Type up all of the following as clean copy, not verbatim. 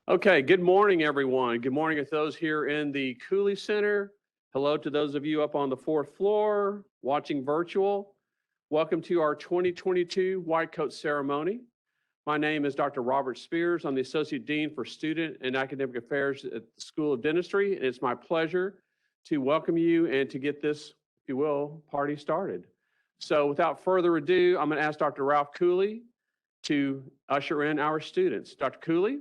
Okay, good morning, everyone. Good morning to those here in the Cooley Center. Hello to those of you up on the fourth floor, watching virtual. Welcome to our 2022 White Coat Ceremony. My name is Dr. Robert Spears. I'm the Associate Dean for Student and Academic Affairs at the School of Dentistry, and it's my pleasure to welcome you and to get this, if you will, party started. So without further ado, I'm going to ask Dr. Ralph Cooley to usher in our students. Dr. Cooley.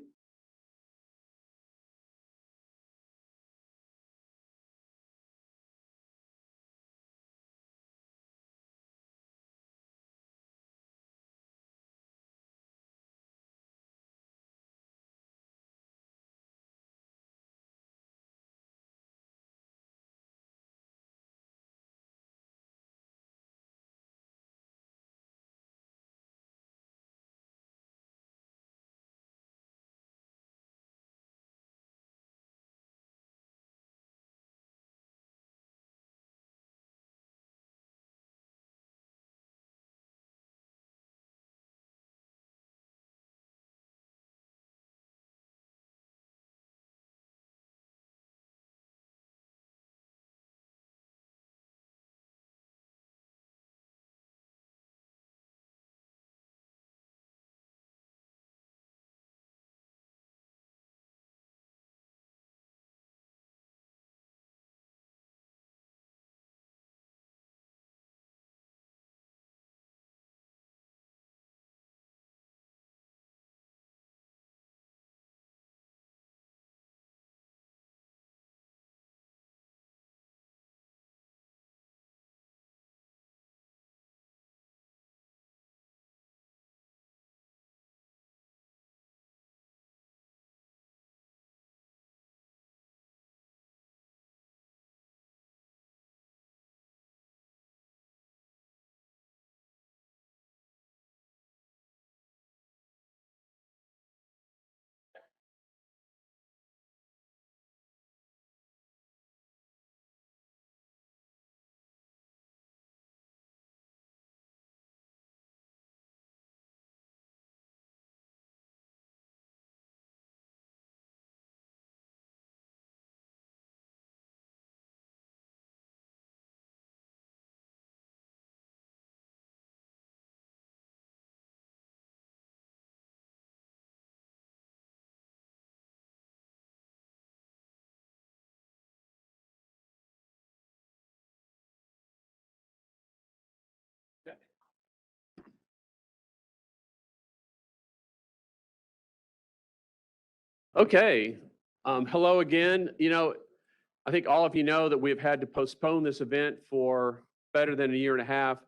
Okay, hello again. I think all of you know that we've had to postpone this event for better than a year and a half,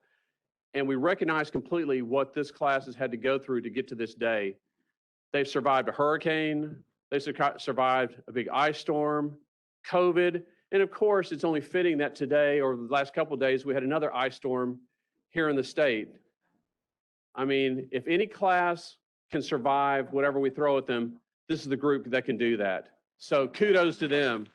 and we recognize completely what this class has had to go through to get to this day. They've survived a hurricane, they've survived a big ice storm, COVID, and of course, it's only fitting that today or the last couple of days, we had another ice storm here in the state. I mean, if any class can survive whatever we throw at them, this is the group that can do that. So kudos to them.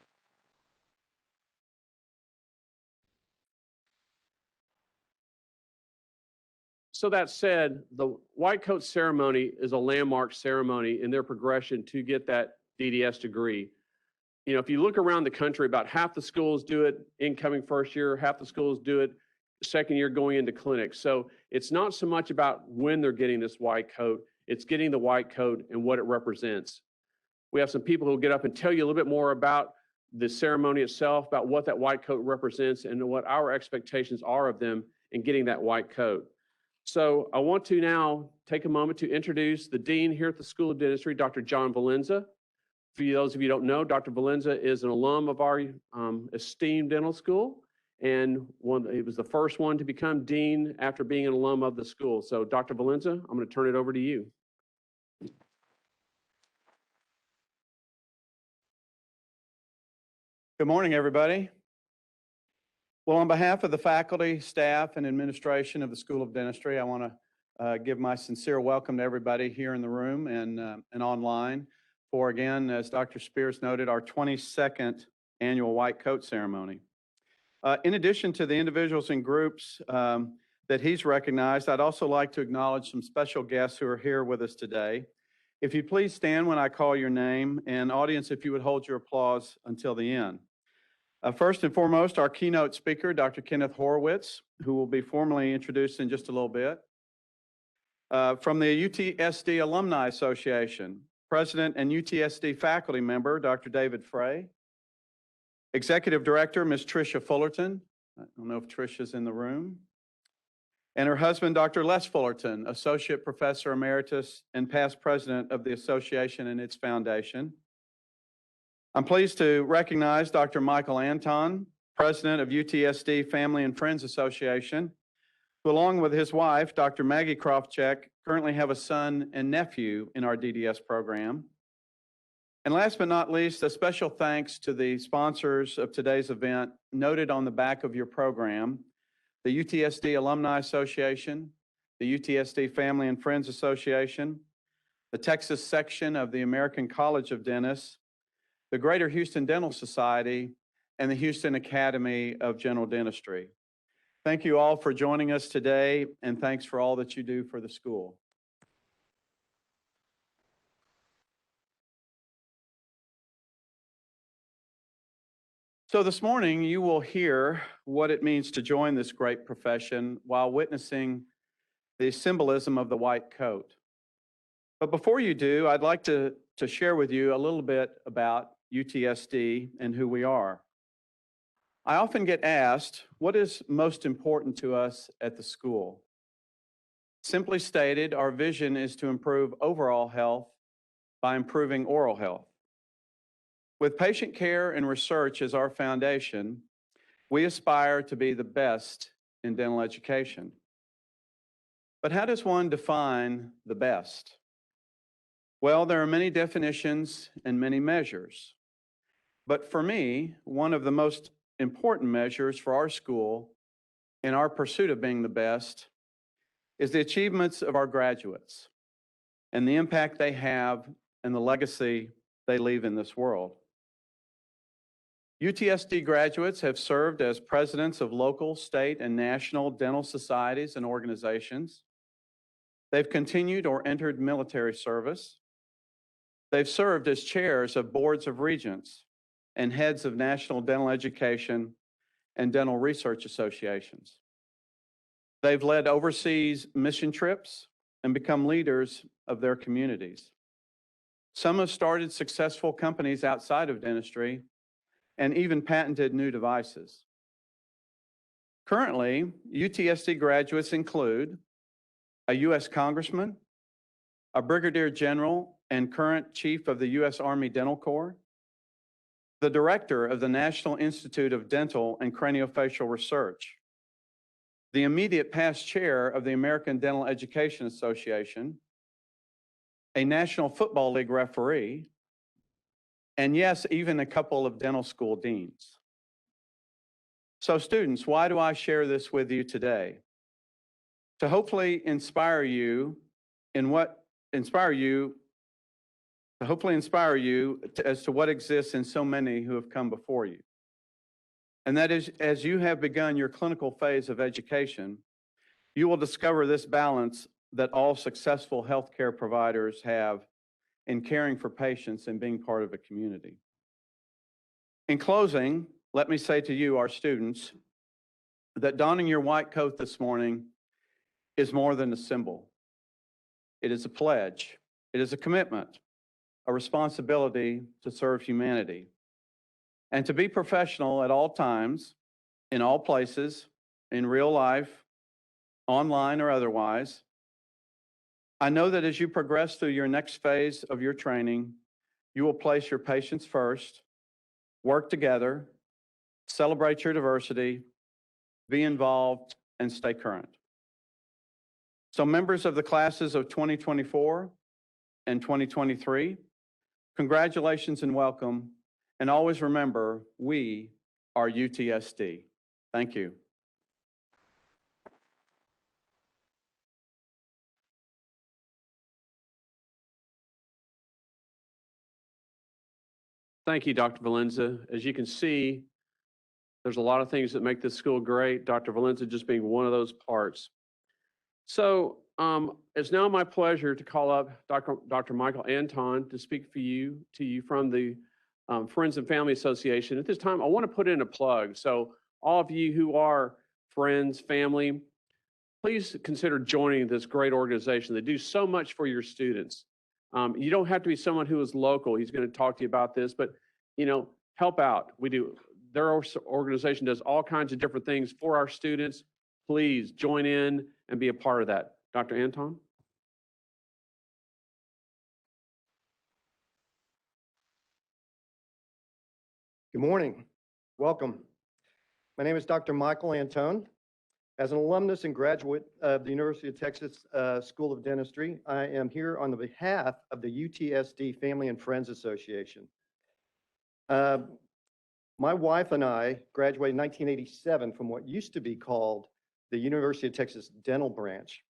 So that said, the White Coat Ceremony is a landmark ceremony in their progression to get that DDS degree. If you look around the country, about half the schools do it incoming first year, half the schools do it second year going into clinics. So it's not so much about when they're getting this white coat, it's getting the white coat and what it represents. We have some people who will get up and tell you a little bit more about the ceremony itself, about what that white coat represents and what our expectations are of them in getting that white coat. So I want to now take a moment to introduce the Dean here at the School of Dentistry, Dr. John Valenza. For those of you who don't know, Dr. Valenza is an alum of our esteemed dental school, and he was the first one to become Dean after being an alum of the school. So Dr. Valenza, I'm going to turn it over to you. Good morning, everybody. Well, on behalf of the faculty, staff, and administration of the School of Dentistry, I want to give my sincere welcome to everybody here in the room and online for, again, as Dr. Spears noted, our 22nd annual White Coat Ceremony. In addition to the individuals and groups that he's recognized, I'd also like to acknowledge some special guests who are here with us today. If you please stand when I call your name, and audience, if you would hold your applause until the end. First and foremost, our keynote speaker, Dr. Kenneth Horowitz, who will be formally introduced in just a little bit. From the UTSD Alumni Association, President and UTSD faculty member, Dr. David Frey. Executive Director, Ms. Tricia Fullerton. I don't know if Tricia's in the room. And her husband, Dr. Les Fullerton, Associate Professor Emeritus and past President of the Association and its foundation. I'm pleased to recognize Dr. Michael Anton, President of UTSD Family and Friends Association, who along with his wife, Dr. Maggie Krofcheck, currently have a son and nephew in our DDS program. And last but not least, a special thanks to the sponsors of today's event noted on the back of your program, the UTSD Alumni Association, the UTSD Family and Friends Association, the Texas section of the American College of Dentists, the Greater Houston Dental Society, and the Houston Academy of General Dentistry. Thank you all for joining us today, and thanks for all that you do for the school. So this morning, you will hear what it means to join this great profession while witnessing the symbolism of the white coat. But before you do, I'd like to share with you a little bit about UTSD and who we are. I often get asked, what is most important to us at the school? Simply stated, our vision is to improve overall health by improving oral health. With patient care and research as our foundation, we aspire to be the best in dental education. But how does one define the best? Well, there are many definitions and many measures. But for me, one of the most important measures for our school in our pursuit of being the best is the achievements of our graduates and the impact they have and the legacy they leave in this world. UTSD graduates have served as presidents of local, state, and national dental societies and organizations. They've continued or entered military service. They've served as chairs of boards of regents and heads of national dental education and dental research associations. They've led overseas mission trips and become leaders of their communities. Some have started successful companies outside of dentistry and even patented new devices. Currently, UTSD graduates include a U.S. Congressman, a Brigadier General and current Chief of the U.S. Army Dental Corps, the Director of the National Institute of Dental and Craniofacial Research, the immediate past Chair of the American Dental Education Association, a National Football League referee, and yes, even a couple of dental school deans. So students, why do I share this with you today? To hopefully inspire you as to what exists in so many who have come before you. And that is, as you have begun your clinical phase of education, you will discover this balance that all successful healthcare providers have in caring for patients and being part of a community. In closing, let me say to you, our students, that donning your white coat this morning is more than a symbol. It is a pledge. It is a commitment, a responsibility to serve humanity, and to be professional at all times, in all places, in real life, online or otherwise. I know that as you progress through your next phase of your training, you will place your patients first, work together, celebrate your diversity, be involved, and stay current. So members of the classes of 2024 and 2023, congratulations and welcome, and always remember, we are UTSD. Thank you. Thank you, Dr. Valenza. As you can see, there's a lot of things that make this school great, Dr. Valenza just being one of those parts. So It's now my pleasure to call up Dr. Michael Anton to speak to you from the Friends and Family Association. At this time, I want to put in a plug. So all of you who are friends, family, please consider joining this great organization. They do so much for your students. You don't have to be someone who is local. He's going to talk to you about this, but help out. Their organization does all kinds of different things for our students. Please join in and be a part of that. Dr. Anton? Good morning. Welcome. My name is Dr. Michael Antone. As an alumnus and graduate of the University of Texas School of Dentistry, I am here on the behalf of the UTSD Family and Friends Association. My wife and I graduated in 1987 from what used to be called the University of Texas Dental Branch.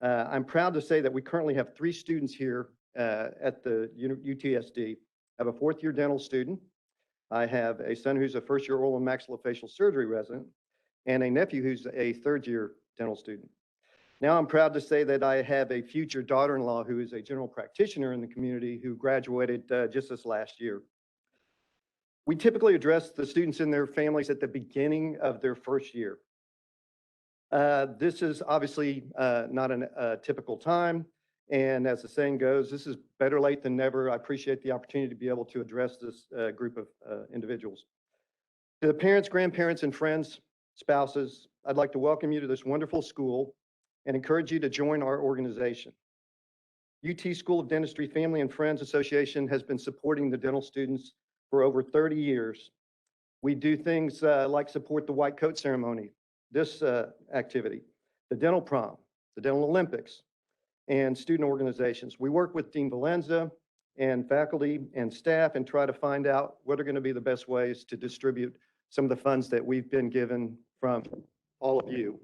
I'm proud to say that we currently have 3 students here at the UTSD. I have a 4th-year dental student. I have a son who's a first-year oral and maxillofacial surgery resident, and a nephew who's a 3rd-year dental student. Now I'm proud to say that I have a future daughter-in-law who is a general practitioner in the community who graduated just this last year. We typically address the students and their families at the beginning of their first year. This is obviously not a typical time. And as the saying goes, this is better late than never. I appreciate the opportunity to be able to address this group of individuals. To the parents, grandparents, and friends, spouses, I'd like to welcome you to this wonderful school and encourage you to join our organization. UT School of Dentistry Family and Friends Association has been supporting the dental students for over 30 years. We do things like support the white coat ceremony, this activity, the dental prom, the dental Olympics, and student organizations. We work with Dean Valenza and faculty and staff and try to find out what are going to be the best ways to distribute some of the funds that we've been given from all of you.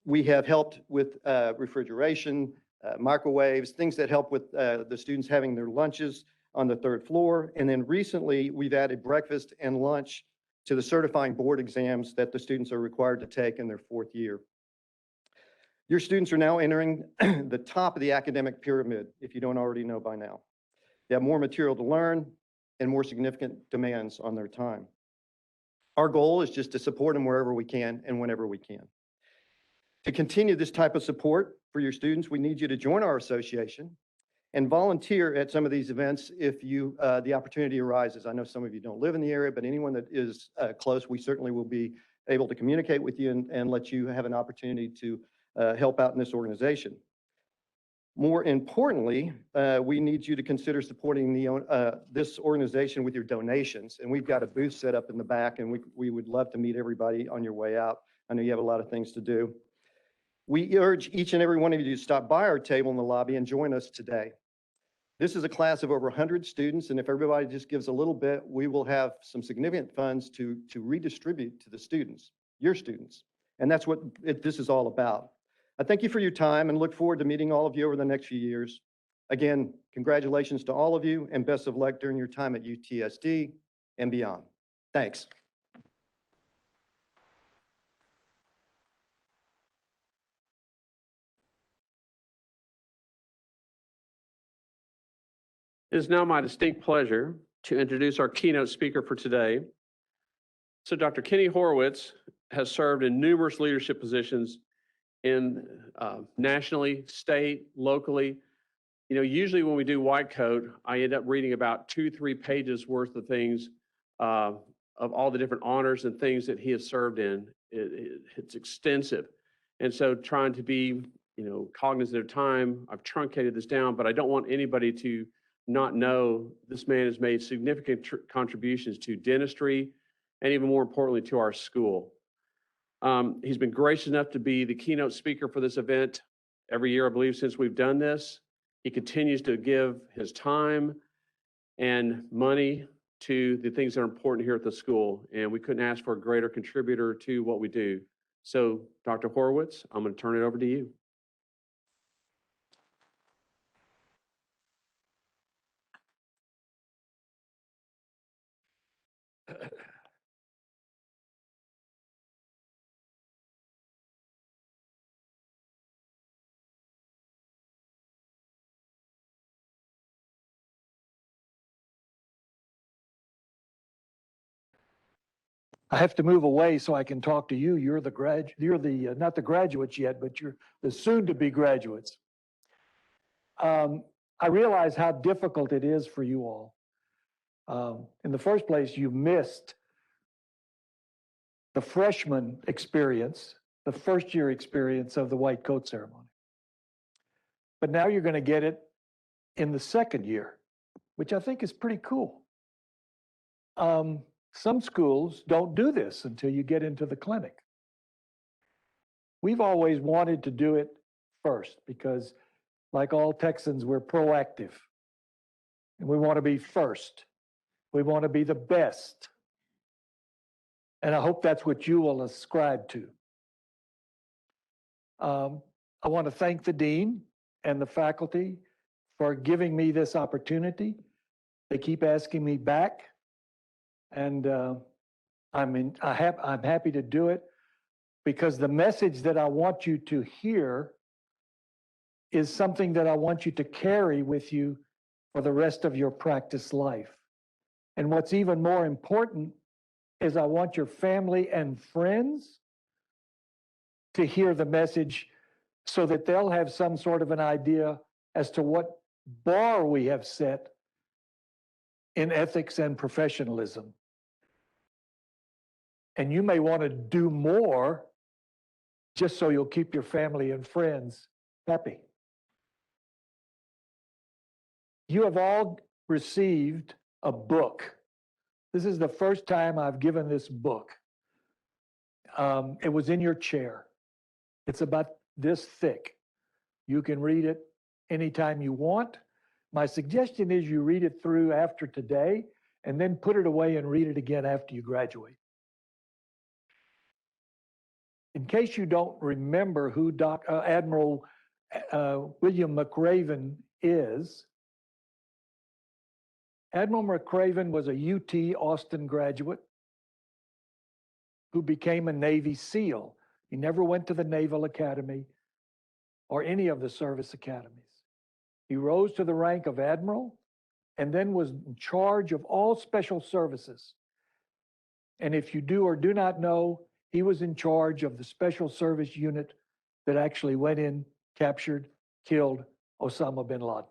We have helped with refrigeration, microwaves, things that help with the students having their lunches on the 3rd floor. And then recently, we've added breakfast and lunch to the certifying board exams that the students are required to take in their 4th year. Your students are now entering the top of the academic pyramid, if you don't already know by now. They have more material to learn and more significant demands on their time. Our goal is just to support them wherever we can and whenever we can. To continue this type of support for your students, we need you to join our association and volunteer at some of these events if the opportunity arises. I know some of you don't live in the area, but anyone that is close, we certainly will be able to communicate with you and let you have an opportunity to help out in this organization. More importantly, we need you to consider supporting this organization with your donations. And we've got a booth set up in the back, and we would love to meet everybody on your way out. I know you have a lot of things to do. We urge each and every one of you to stop by our table in the lobby and join us today. This is a class of over 100 students, and if everybody just gives a little bit, we will have some significant funds to redistribute to the students, your students. And that's what this is all about. I thank you for your time and look forward to meeting all of you over the next few years. Again, congratulations to all of you and best of luck during your time at UTSD and beyond. Thanks. It is now my distinct pleasure to introduce our keynote speaker for today. So Dr. Kenny Horowitz has served in numerous leadership positions in nationally, state, locally. Usually when we do white coat, I end up reading about 2-3 pages worth of things of all the different honors and things that he has served in. It's extensive. And so trying to be, cognizant of time, I've truncated this down, but I don't want anybody to not know this man has made significant contributions to dentistry and even more importantly to our school. He's been gracious enough to be the keynote speaker for this event every year, I believe, since we've done this. He continues to give his time and money to the things that are important here at the school, and we couldn't ask for a greater contributor to what we do. So, Dr. Horowitz, I'm going to turn it over to you. I have to move away so I can talk to you. You're the not the graduates yet, but you're the soon-to-be graduates. I realize how difficult it is for you all. In the first place, you missed the freshman experience, the first year experience of the white coat ceremony. But now you're going to get it in the second year, which I think is pretty cool. Some schools don't do this until you get into the clinic. We've always wanted to do it first because, like all Texans, we're proactive. And we want to be first. We want to be the best. And I hope that's what you will ascribe to. I want to thank the dean and the faculty for giving me this opportunity. They keep asking me back, and I'm happy to do it because the message that I want you to hear is something that I want you to carry with you for the rest of your practice life. And what's even more important is I want your family and friends to hear the message so that they'll have some sort of an idea as to what bar we have set in ethics and professionalism. And you may want to do more just so you'll keep your family and friends happy. You have all received a book. This is the first time I've given this book. It was in your chair. It's about this thick. You can read it anytime you want. My suggestion is you read it through after today and then put it away and read it again after you graduate. In case you don't remember who Admiral William McRaven is, Admiral McRaven was a UT Austin graduate who became a Navy SEAL. He never went to the Naval Academy or any of the service academies. He rose to the rank of admiral and then was in charge of all special services. And if you do or do not know, he was in charge of the special service unit that actually went in, captured, killed Osama bin Laden.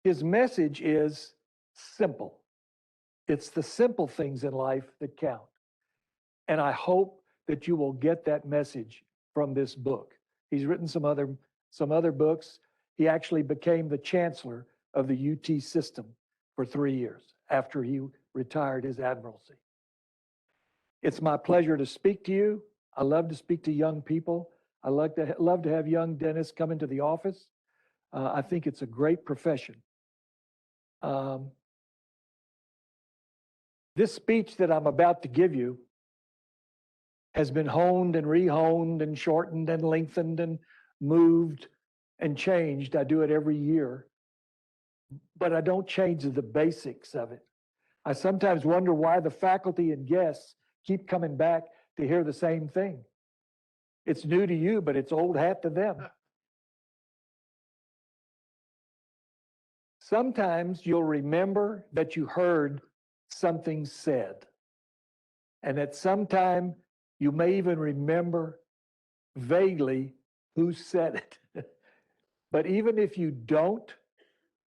His message is simple. It's the simple things in life that count. And I hope that you will get that message from this book. He's written some other books. He actually became the chancellor of the UT system for 3 years after he retired his admiralty. It's my pleasure to speak to you. I love to speak to young people. I love to have young dentists come into the office. I think it's a great profession. This speech that I'm about to give you has been honed and rehoned and shortened and lengthened and moved and changed. I do it every year, but I don't change the basics of it. I sometimes wonder why the faculty and guests keep coming back to hear the same thing. It's new to you, but it's old hat to them. Sometimes you'll remember that you heard something said. And at some time, you may even remember vaguely who said it. But even if you don't,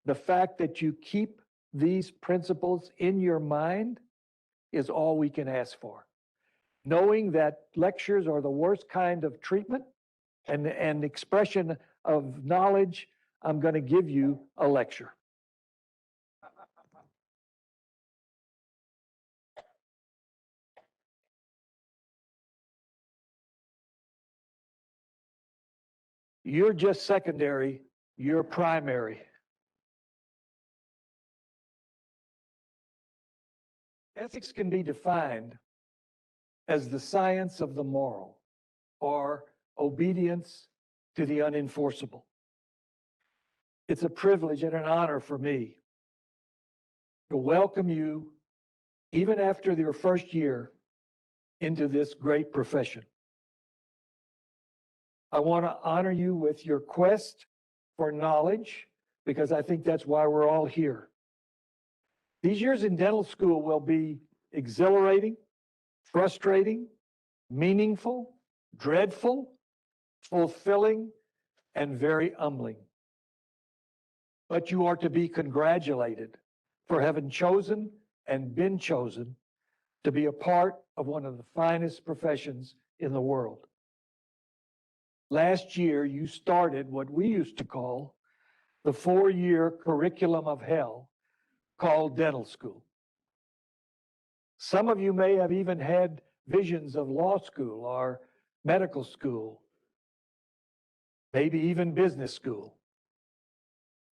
the fact that you keep these principles in your mind is all we can ask for. Knowing that lectures are the worst kind of treatment and expression of knowledge, I'm going to give you a lecture. You're just secondary, you're primary. Ethics can be defined as the science of the moral or obedience to the unenforceable. It's a privilege and an honor for me to welcome you, even after your first year, into this great profession. I want to honor you with your quest for knowledge, because I think that's why we're all here. These years in dental school will be exhilarating, frustrating, meaningful, dreadful, fulfilling, and very humbling. But you are to be congratulated for having chosen and been chosen to be a part of one of the finest professions in the world. Last year, you started what we used to call the 4-year curriculum of hell called dental school. Some of you may have even had visions of law school or medical school, maybe even business school.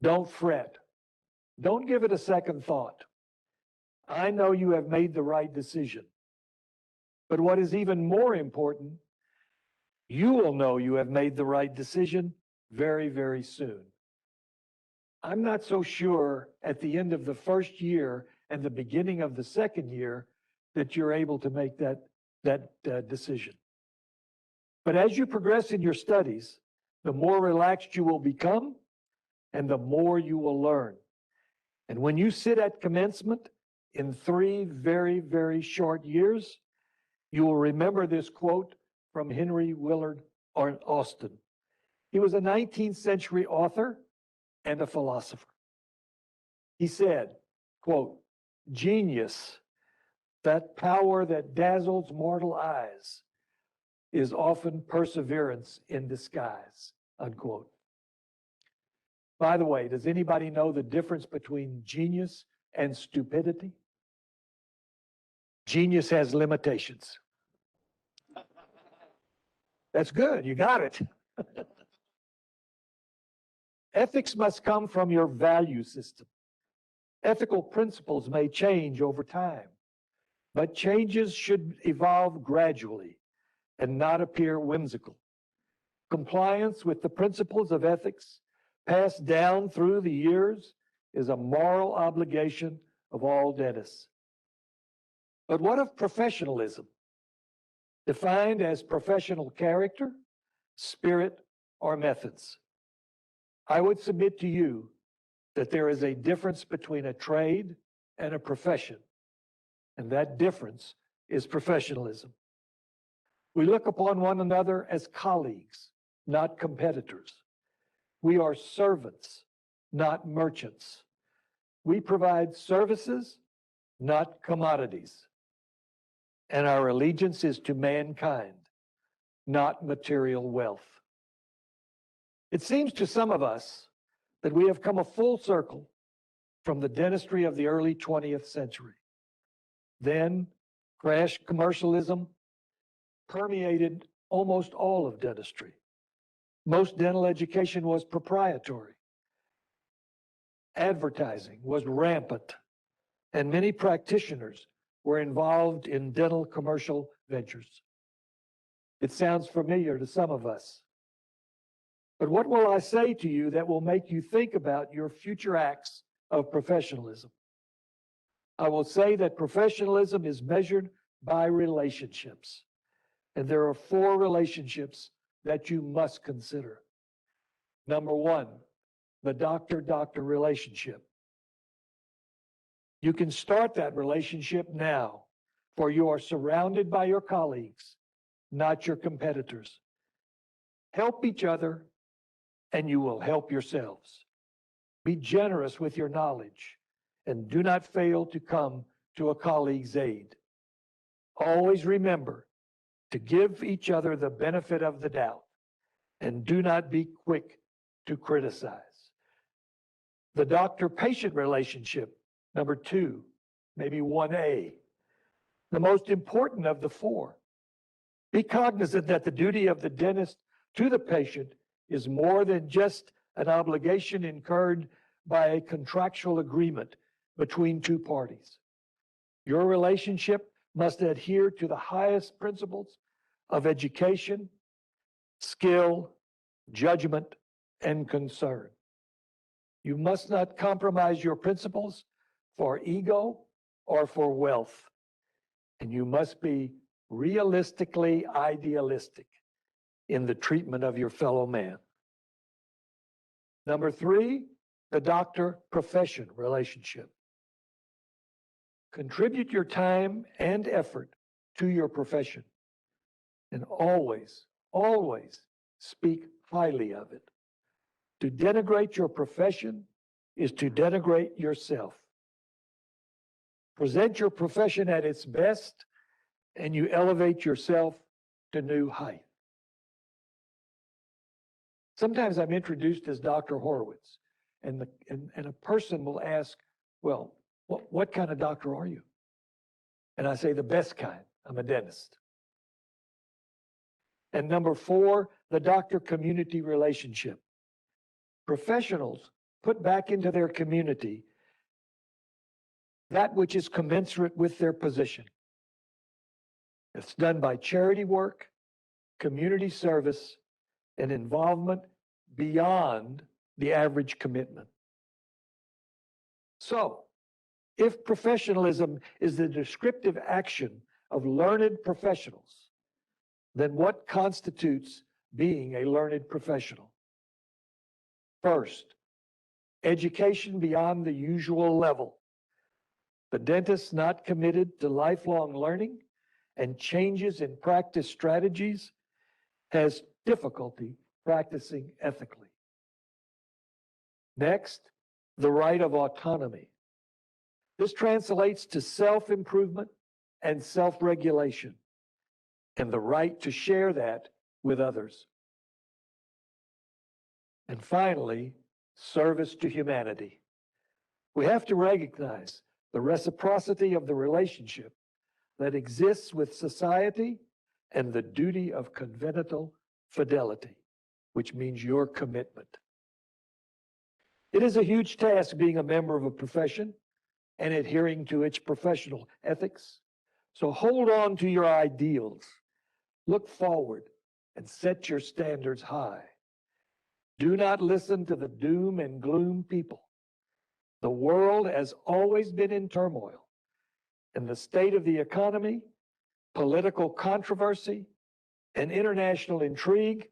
Don't fret. Don't give it a second thought. I know you have made the right decision. But what is even more important, you will know you have made the right decision very, very soon. I'm not so sure at the end of the first year and the beginning of the second year that you're able to make that decision. But as you progress in your studies, the more relaxed you will become and the more you will learn. And when you sit at commencement in 3 very, very short years, you will remember this quote from Henry Willard Austin. He was a 19th century author and a philosopher. He said, quote, "Genius, that power that dazzles mortal eyes, is often perseverance in disguise," unquote. By the way, does anybody know the difference between genius and stupidity? Genius has limitations. That's good, you got it. Ethics must come from your value system. Ethical principles may change over time, but changes should evolve gradually and not appear whimsical. Compliance with the principles of ethics passed down through the years is a moral obligation of all dentists. But what of professionalism? Defined as professional character, spirit, or methods. I would submit to you that there is a difference between a trade and a profession, and that difference is professionalism. We look upon one another as colleagues, not competitors. We are servants, not merchants. We provide services, not commodities. And our allegiance is to mankind, not material wealth. It seems to some of us that we have come a full circle from the dentistry of the early 20th century. Then, crash commercialism permeated almost all of dentistry. Most dental education was proprietary. Advertising was rampant, and many practitioners were involved in dental commercial ventures. It sounds familiar to some of us. But what will I say to you that will make you think about your future acts of professionalism? I will say that professionalism is measured by relationships. And there are 4 relationships that you must consider. Number 1, the doctor-doctor relationship. You can start that relationship now, for you are surrounded by your colleagues, not your competitors. Help each other, and you will help yourselves. Be generous with your knowledge, and do not fail to come to a colleague's aid. Always remember to give each other the benefit of the doubt, and do not be quick to criticize. The doctor-patient relationship, number 2, maybe 1A, the most important of the 4. Be cognizant that the duty of the dentist to the patient is more than just an obligation incurred by a contractual agreement between 2 parties. Your relationship must adhere to the highest principles of education, skill, judgment, and concern. You must not compromise your principles for ego or for wealth. And you must be realistically idealistic in the treatment of your fellow man. Number 3, the doctor-profession relationship. Contribute your time and effort to your profession. And always, always speak highly of it. To denigrate your profession is to denigrate yourself. Present your profession at its best, and you elevate yourself to new height. Sometimes I'm introduced as Dr. Horowitz, and a person will ask, well, what kind of doctor are you? And I say, the best kind. I'm a dentist. And number 4, the doctor-community relationship. Professionals put back into their community that which is commensurate with their position. It's done by charity work, community service, and involvement beyond the average commitment. So, if professionalism is the descriptive action of learned professionals, then what constitutes being a learned professional? First, education beyond the usual level. The dentist not committed to lifelong learning and changes in practice strategies has difficulty practicing ethically. Next, the right of autonomy. This translates to self-improvement and self-regulation, and the right to share that with others. And finally, service to humanity. We have to recognize the reciprocity of the relationship that exists with society and the duty of conventional fidelity, which means your commitment. It is a huge task being a member of a profession and adhering to its professional ethics. So hold on to your ideals, look forward, and set your standards high. Do not listen to the doom and gloom people. The world has always been in turmoil, and the state of the economy, political controversy, and international intrigue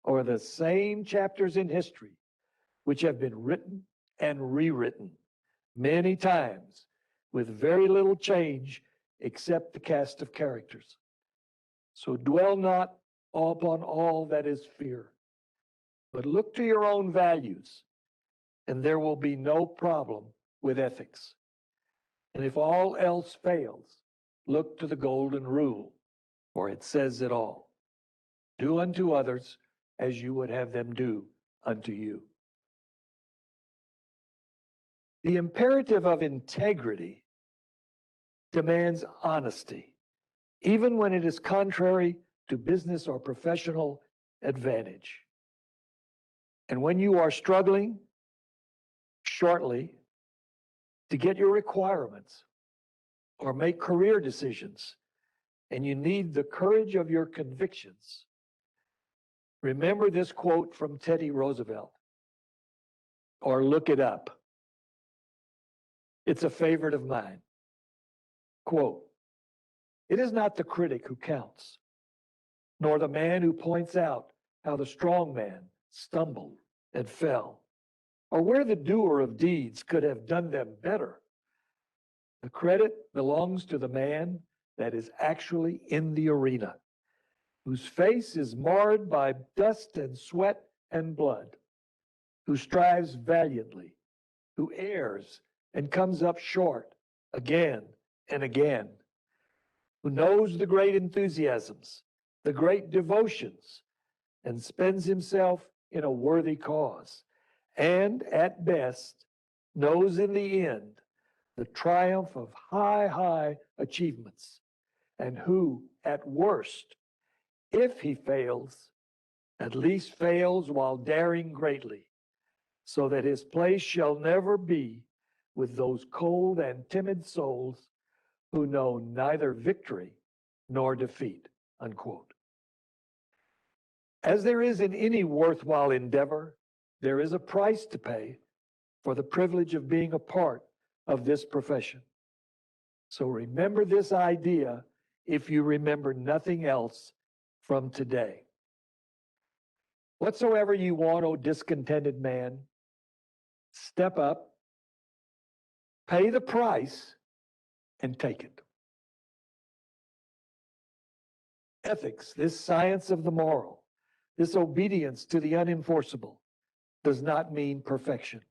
are the same chapters in history which have been written and rewritten many times with very little change except the cast of characters. So dwell not upon all that is fear, but look to your own values, and there will be no problem with ethics. And if all else fails, look to the golden rule, for it says it all. Do unto others as you would have them do unto you. The imperative of integrity demands honesty, even when it is contrary to business or professional advantage. And when you are struggling shortly to get your requirements or make career decisions, and you need the courage of your convictions, remember this quote from Teddy Roosevelt, or look it up. It's a favorite of mine. Quote, "It is not the critic who counts, nor the man who points out how the strong man stumbled and fell, or where the doer of deeds could have done them better. The credit belongs to the man that is actually in the arena, whose face is marred by dust and sweat and blood, who strives valiantly, who errs and comes up short again and again, who knows the great enthusiasms, the great devotions, and spends himself in a worthy cause, and at best knows in the end the triumph of high achievements, and who at worst, if he fails, at least fails while daring greatly, so that his place shall never be with those cold and timid souls who know neither victory nor defeat," unquote. As there is in any worthwhile endeavor, there is a price to pay for the privilege of being a part of this profession. So remember this idea if you remember nothing else from today. Whatsoever you want, O discontented man, step up, pay the price, and take it. Ethics, this science of the moral, this obedience to the unenforceable, does not mean perfection.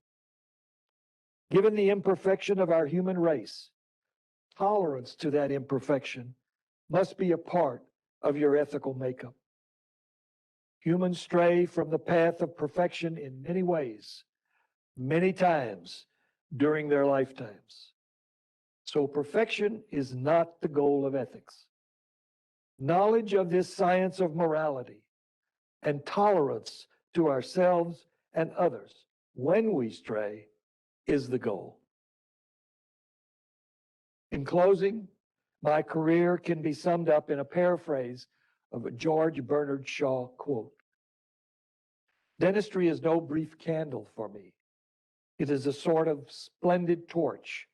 Given the imperfection of our human race, tolerance to that imperfection must be a part of your ethical makeup. Humans stray from the path of perfection in many ways, many times during their lifetimes. So perfection is not the goal of ethics. Knowledge of this science of morality and tolerance to ourselves and others when we stray is the goal. In closing, my career can be summed up in a paraphrase of a George Bernard Shaw quote. Dentistry is no brief candle for me. It is a sort of splendid torch,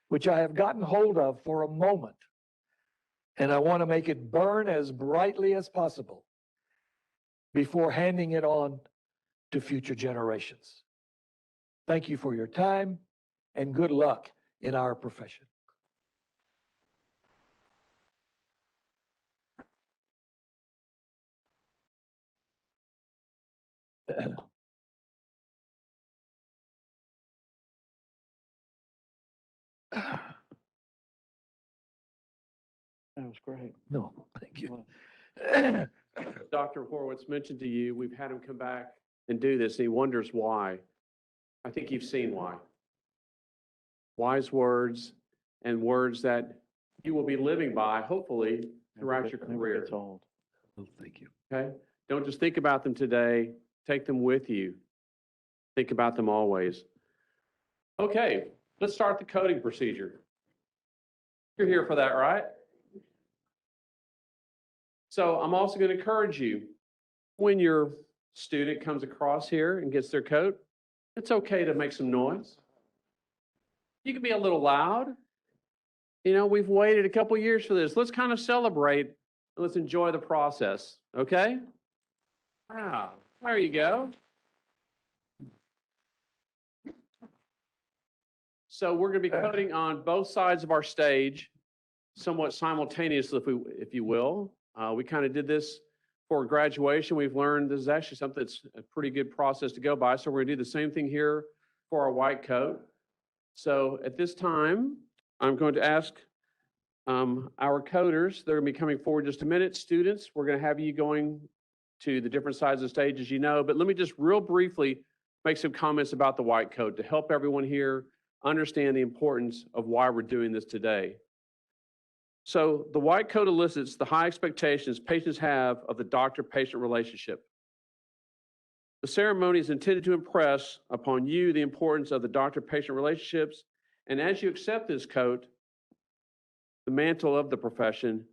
which I have gotten hold of for a moment, and I want to make it burn as brightly as possible before handing it on to future generations. Thank you for your time, and good luck in our profession. That was great. No, thank you. Dr. Horowitz mentioned to you, we've had him come back and do this. And he wonders why. I think you've seen why. Wise words and words that you will be living by, hopefully, throughout your career. Oh, thank you. Okay? Don't just think about them today. Take them with you. Think about them always. Okay, let's start the coding procedure. You're here for that, right? So I'm also going to encourage you, when your student comes across here and gets their coat, it's okay to make some noise. You can be a little loud. You know, we've waited a couple years for this. Let's kind of celebrate. Let's enjoy the process, okay? Wow, there you go. So we're going to be coding on both sides of our stage, somewhat simultaneously, if you will. We kind of did this for graduation. We've learned this is actually something that's a pretty good process to go by. So we're going to do the same thing here for our white coat. So at this time, I'm going to ask our coders, they're going to be coming forward just a minute. Students, we're going to have you going to the different sides of the stage, as you know. But let me just real briefly make some comments about the white coat to help everyone here understand the importance of why we're doing this today. So the white coat elicits the high expectations patients have of the doctor-patient relationship. The ceremony is intended to impress upon you the importance of the doctor-patient relationships, and as you accept this coat, the mantle of the profession,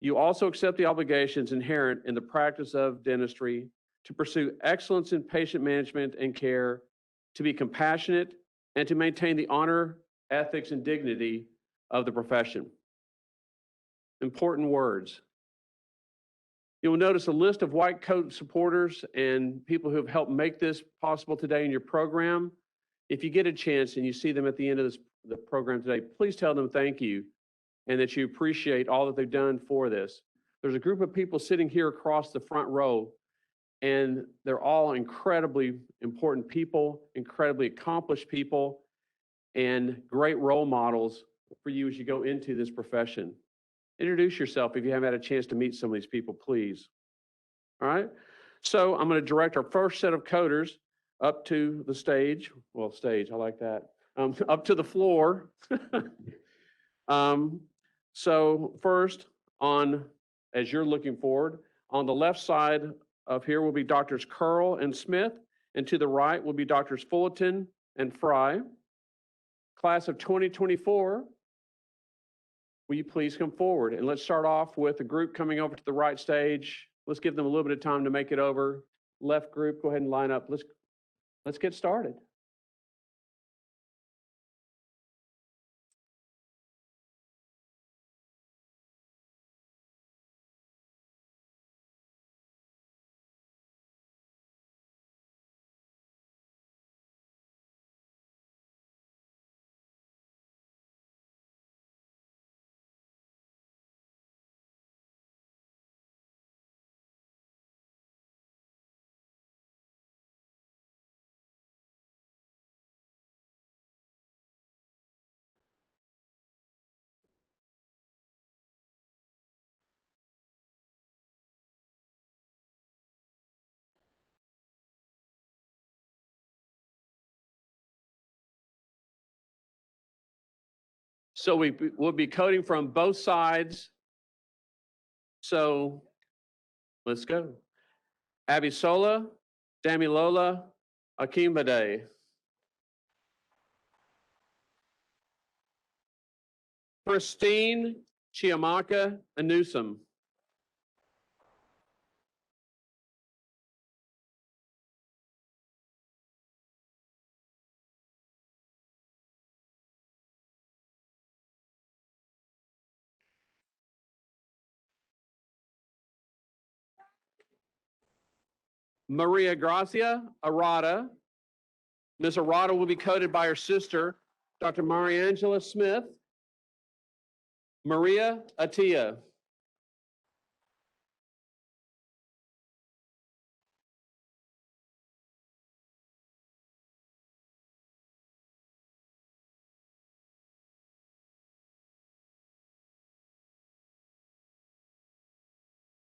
you also accept the obligations inherent in the practice of dentistry to pursue excellence in patient management and care, to be compassionate, and to maintain the honor, ethics, and dignity of the profession. Important words. You'll notice a list of white coat supporters and people who have helped make this possible today in your program. If you get a chance and you see them at the end of the program today, please tell them thank you and that you appreciate all that they've done for this. There's a group of people sitting here across the front row, and they're all incredibly important people, incredibly accomplished people, and great role models for you as you go into this profession. Introduce yourself if you haven't had a chance to meet some of these people, please. All right? So I'm going to direct our first set of coders up to the stage. Well, stage, I like that. Up to the floor. So first, as you're looking forward, on the left side of here will be Doctors Curl and Smith, and to the right will be Doctors Fullerton and Fry. Class of 2024, will you please come forward? And let's start off with the group coming over to the right stage. Let's give them a little bit of time to make it over. Left group, go ahead and line up. Let's get started. So we'll be coding from both sides. So let's go. Abisola, Damilola, Akimbade. Christine Chiamaka Anusum. Maria Gracia Arata. Ms. Arata will be coded by her sister, Dr. Mariangela Smith. Maria Atia.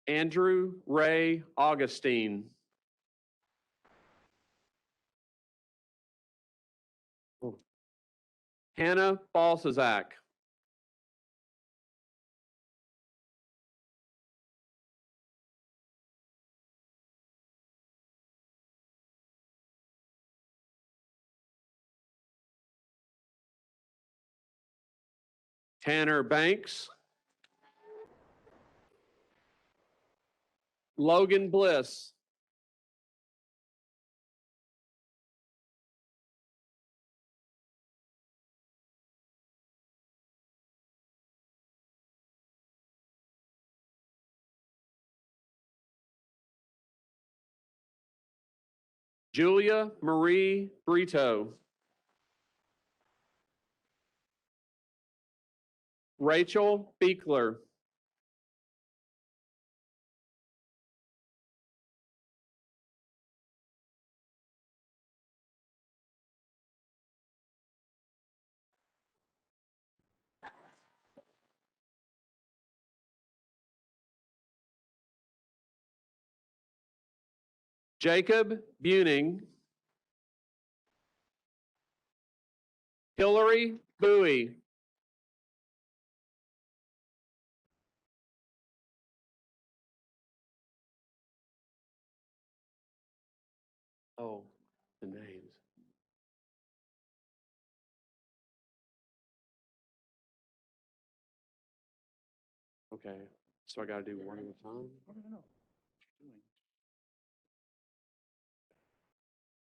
Andrew Ray Augustine. Hannah Balsazak. Tanner Banks. Logan Bliss. Julia Marie Brito. Rachel Beekler. Jacob Buning. Hillary Bowie. Oh, the names. Okay, so I gotta do one at a time?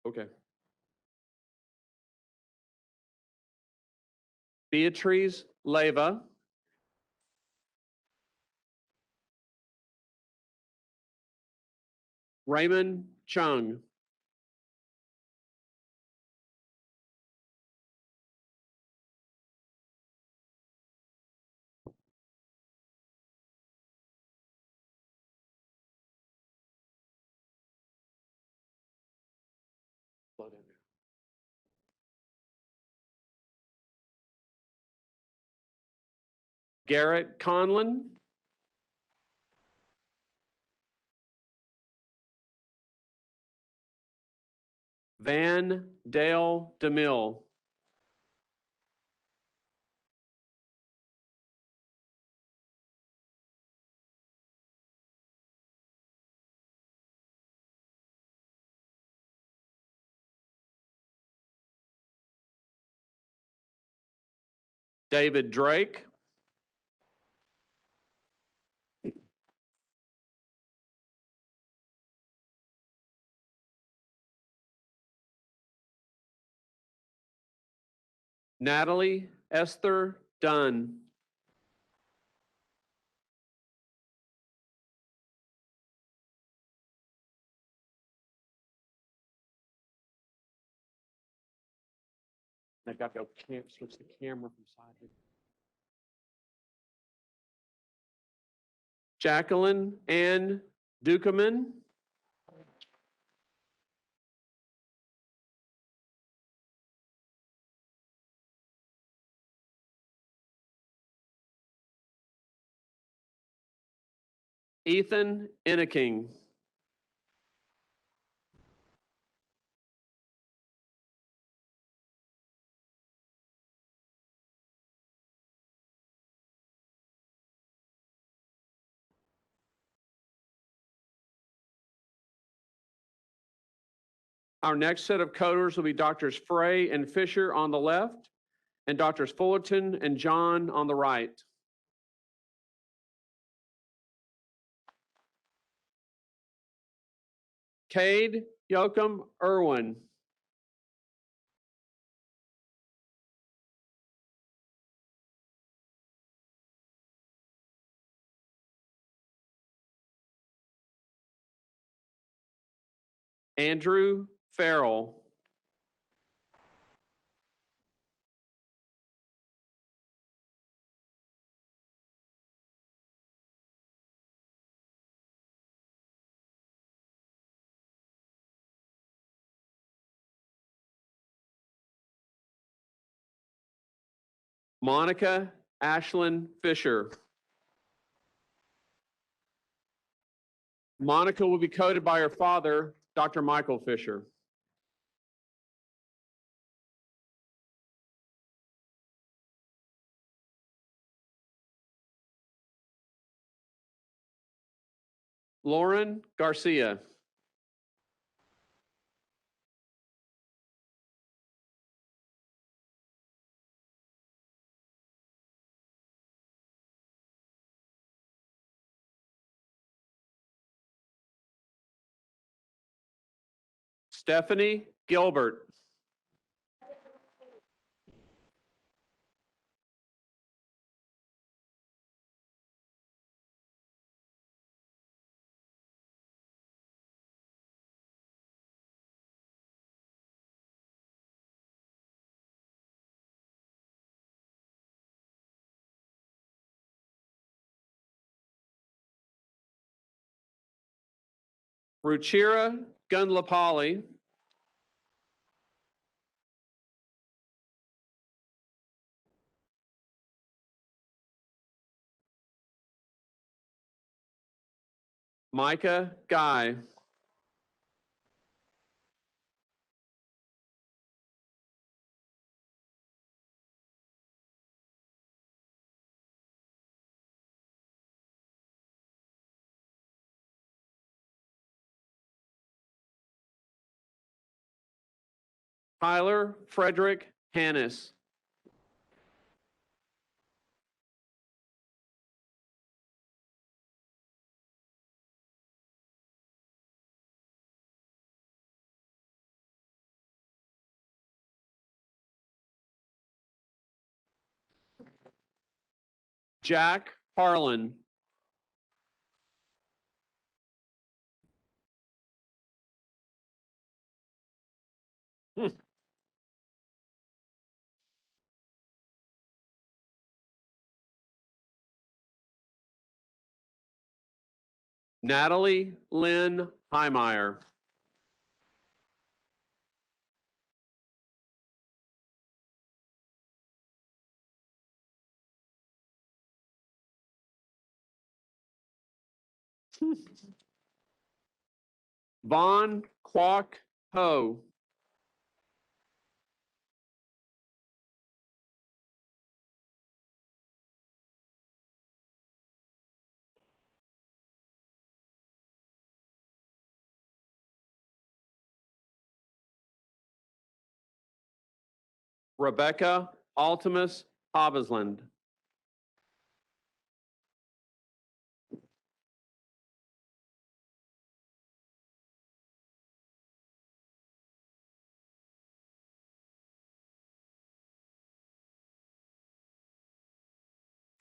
Okay. Beatrice Leva. Raymond Chung. Garrett Conlon. Van Dale DeMille. David Drake. Natalie Esther Dunn. I got to switch the camera from side to Jacqueline Ann Dukeman. Ethan Inneking. Our next set of coders will be Doctors Frey and Fisher on the left, and Doctors Fullerton and John on the right. Cade, Yoakum, Irwin. Andrew Farrell. Monica Ashlyn Fisher. Monica will be coded by her father, Dr. Michael Fisher. Lauren Garcia. Stephanie Gilbert. Ruchira Gunlapalli. Micah Guy. Tyler Frederick Hannis. Jack Harlan. Natalie Lynn Heimeyer. Vaughn Kwok Ho. Rebecca Altimus Hobbsland.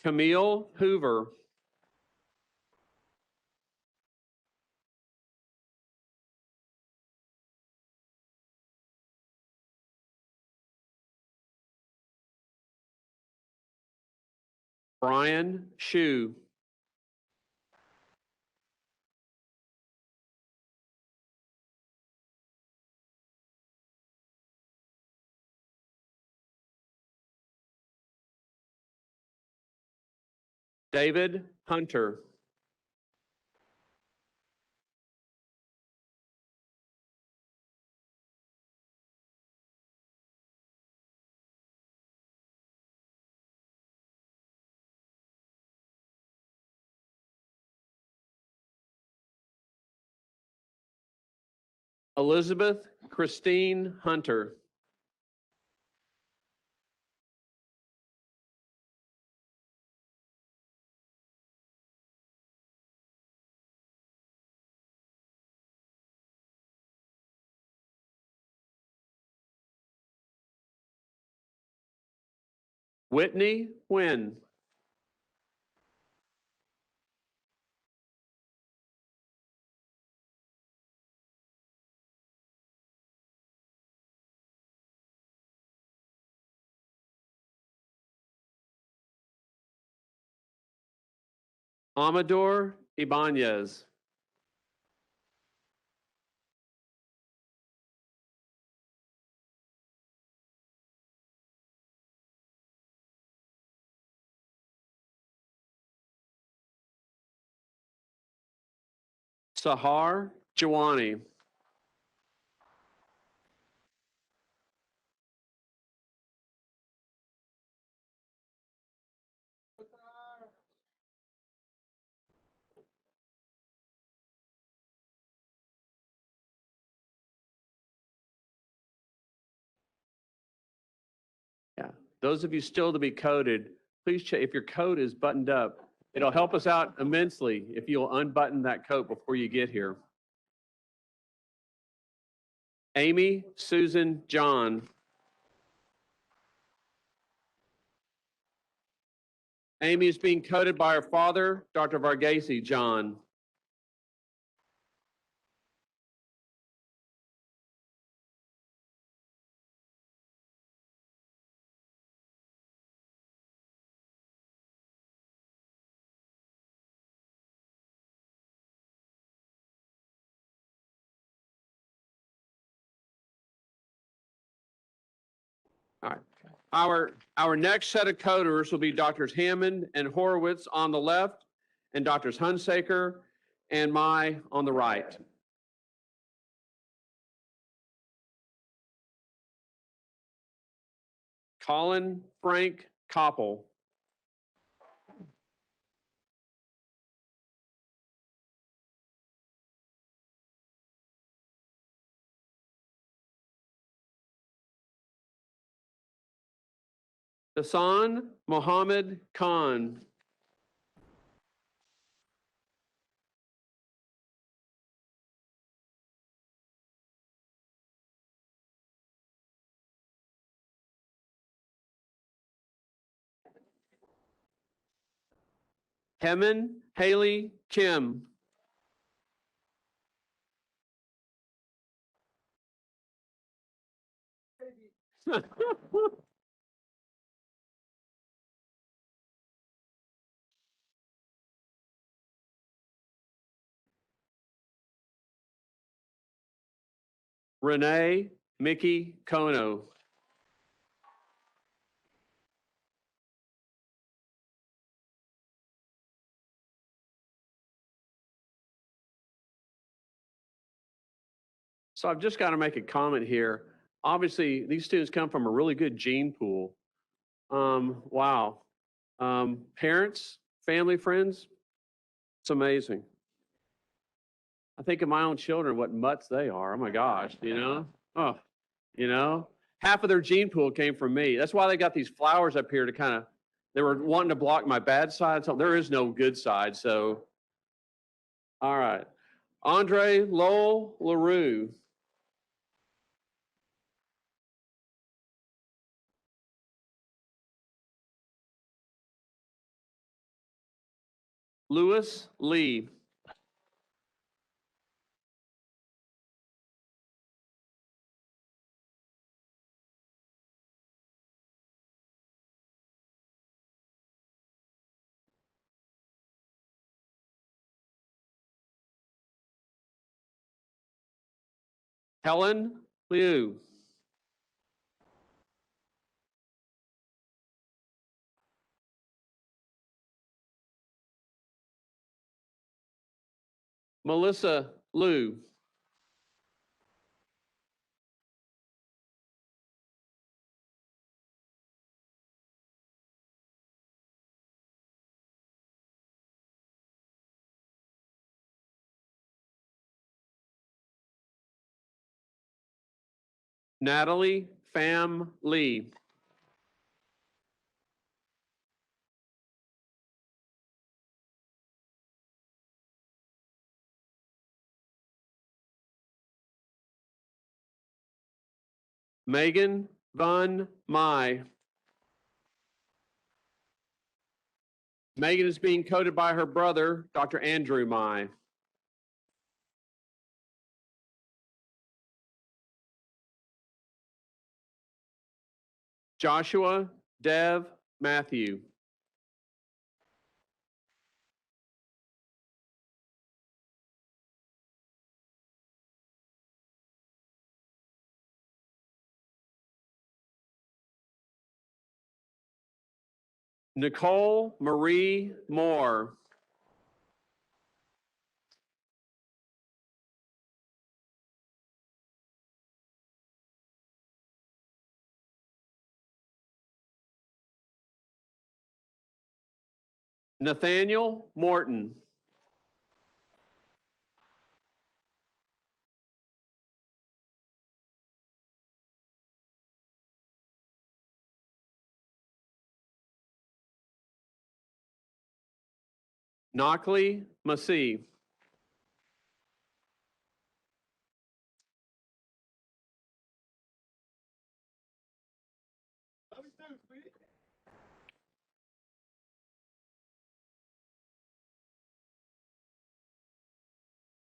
Camille Hoover. Brian Shu. David Hunter. Elizabeth Christine Hunter. Whitney Nguyen. Amador Ibanez. Sahar Jawani. Yeah, those of you still to be coded, please check if your coat is buttoned up. It'll help us out immensely if you'll unbutton that coat before you get here. Amy Susan John. Amy is being coded by her father, Dr. Varghese John. All right. Our next set of coders will be Doctors Hammond and Horowitz on the left, and Doctors Hunsaker and Mai on the right. Colin Frank Koppel. Hassan Mohammed Khan. Hemin Haley Kim. Renee Mickey Kono. So I've just got to make a comment here. Obviously, these students come from a really good gene pool. Wow. Parents, family, friends, it's amazing. I think of my own children, what mutts they are. Oh my gosh, you know? Oh, you know? Half of their gene pool came from me. That's why they got these flowers up here to kind of, they were wanting to block my bad side. So there is no good side. So, all right. Andre Lowell LaRue. Lewis Lee. Helen Liu. Melissa Liu. Natalie Pham Lee. Megan Von Mai. Megan is being coded by her brother, Dr. Andrew Mai. Joshua Dev Matthew. Nicole Marie Moore. Nathaniel Morton. Knockley Massey.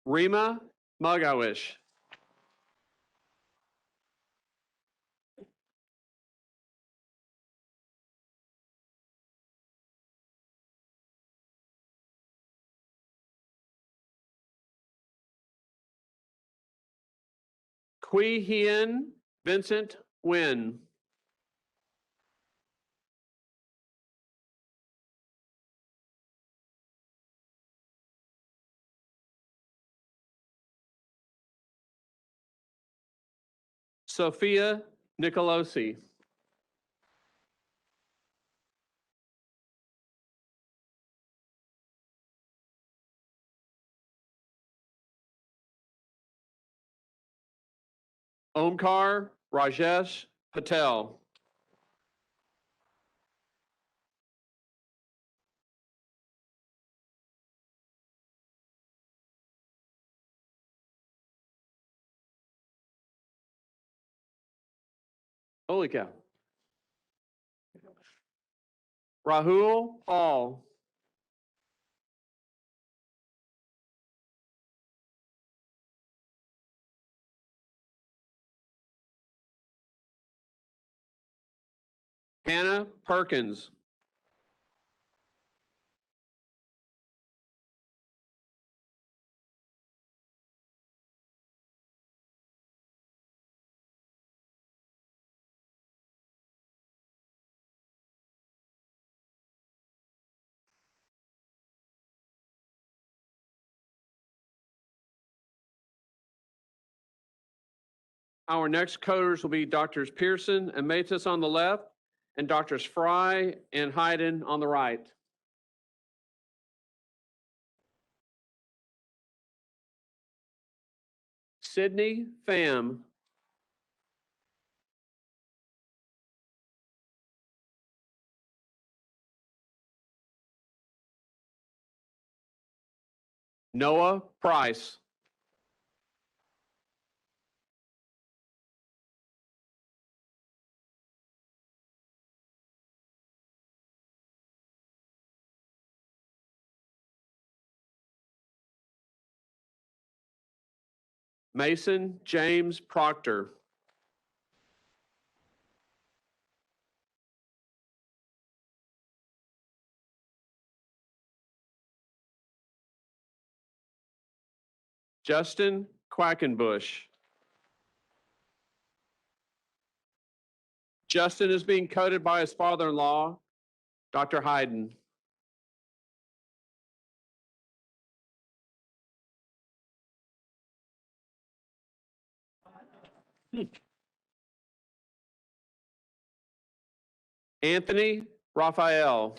Rima Mugawish. Quy Hien Vincent Nguyen. Sophia Nicolosi. Omkar Rajesh Patel. Holy cow. Rahul Paul. Hannah Perkins. Our next coders will be Doctors Pearson and Matus on the left, and Doctors Fry and Hayden on the right. Sydney Pham. Noah Price. Mason James Proctor. Justin Quackenbush. Justin is being coded by his father-in-law, Dr. Hayden. Anthony Raphael.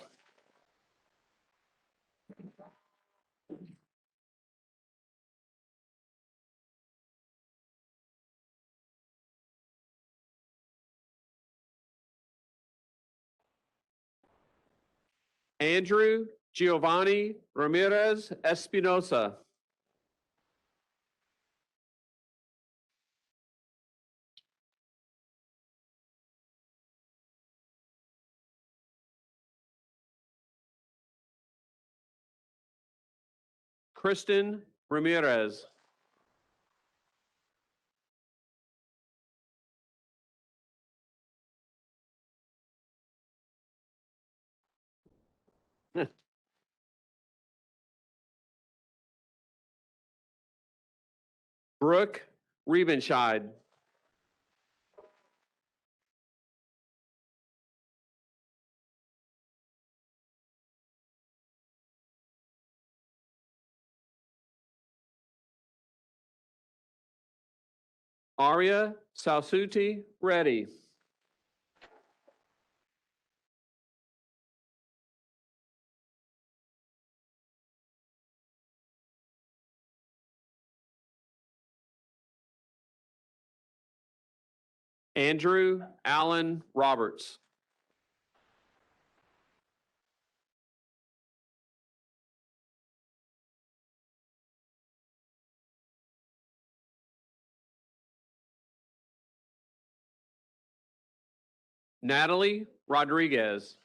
Andrew Giovanni Ramirez Espinosa. Kristen Ramirez. Brooke Riebenscheid. Arya Sausuti Reddy. Andrew Allen Roberts. Natalie Rodriguez.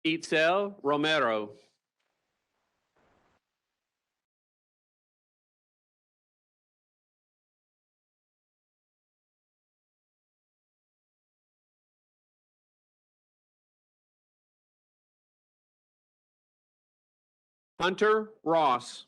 Itzel Romero. Hunter Ross.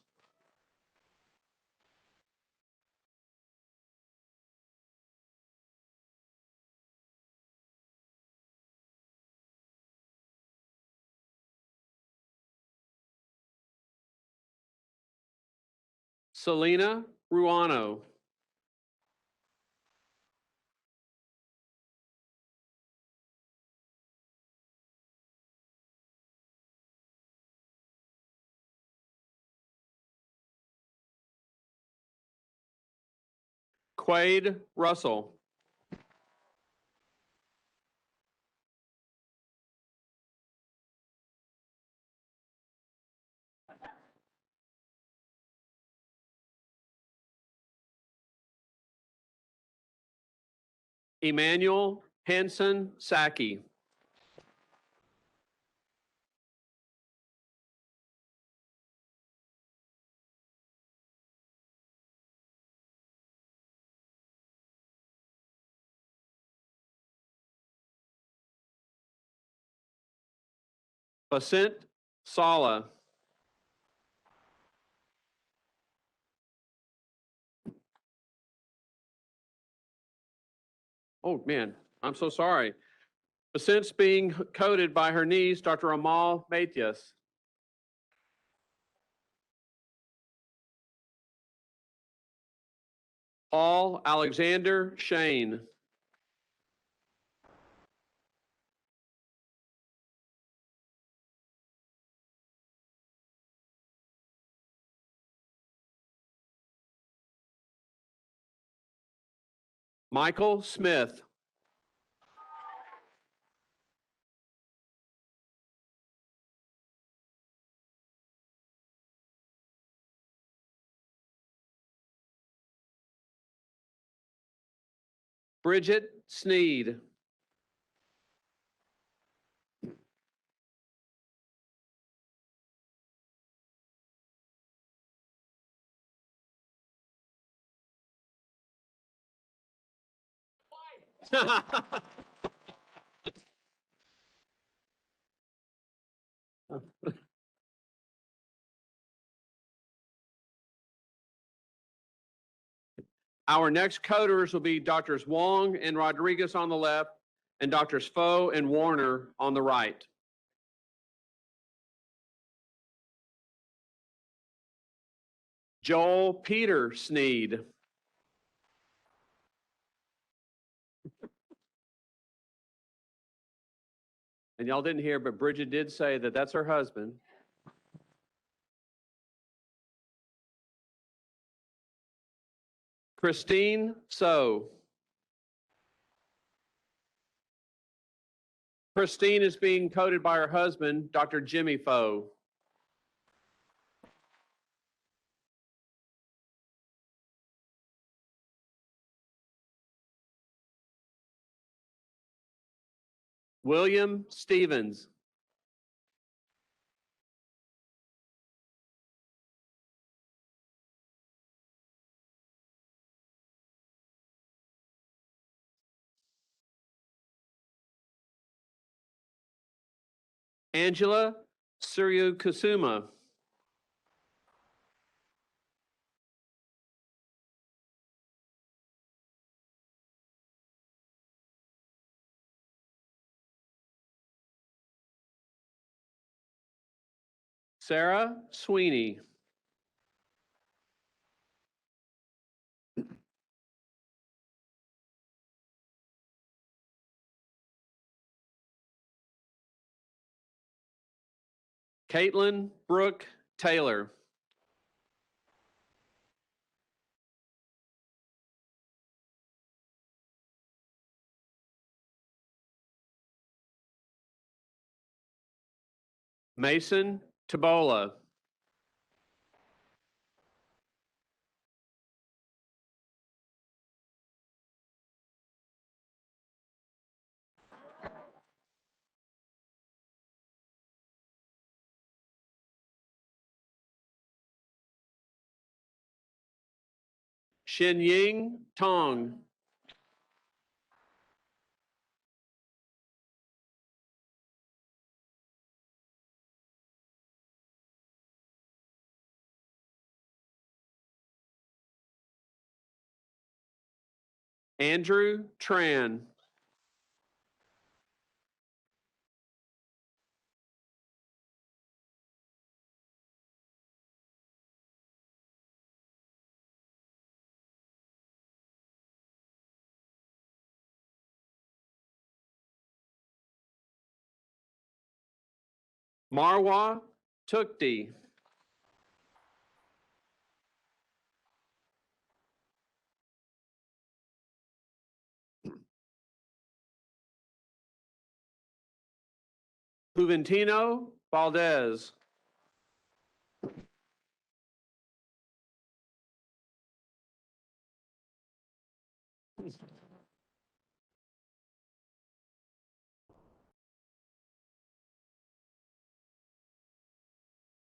Selena Ruano. Quade Russell. Emmanuel Hanson Saki. Basant Sala. Oh, man, I'm so sorry. Basant's being coded by her niece, Dr. Amal Matias. Paul Alexander Shane. Michael Smith. Bridget Sneed. Our next coders will be Doctors Wong and Rodriguez on the left and Doctors Foe and Warner on the right. Joel Peter Sneed. And y'all didn't hear, but Bridget did say that that's her husband. Christine So. Christine is being coded by her husband, Dr. Jimmy Foe. William Stevens. Angela Suryu-Kusuma. Sarah Sweeney. Caitlin Brooke Taylor. Mason Tabola. Xinying Tong. Andrew Tran. Marwa Tukti. Juventino Valdez.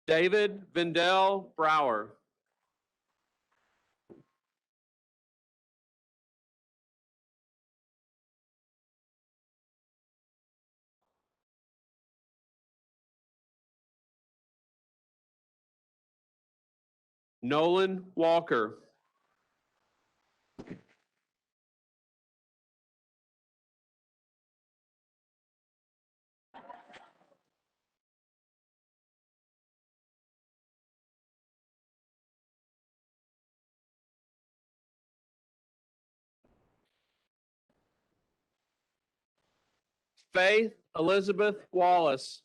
David Vendel Brower. Nolan Walker. Faith Elizabeth Wallace.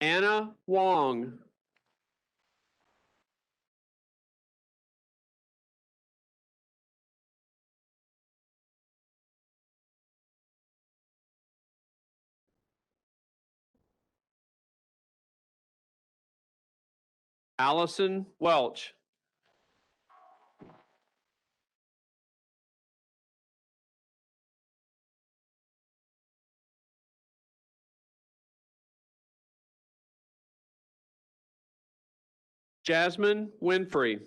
Anna Wong. Allison Welch. Jasmine Winfrey.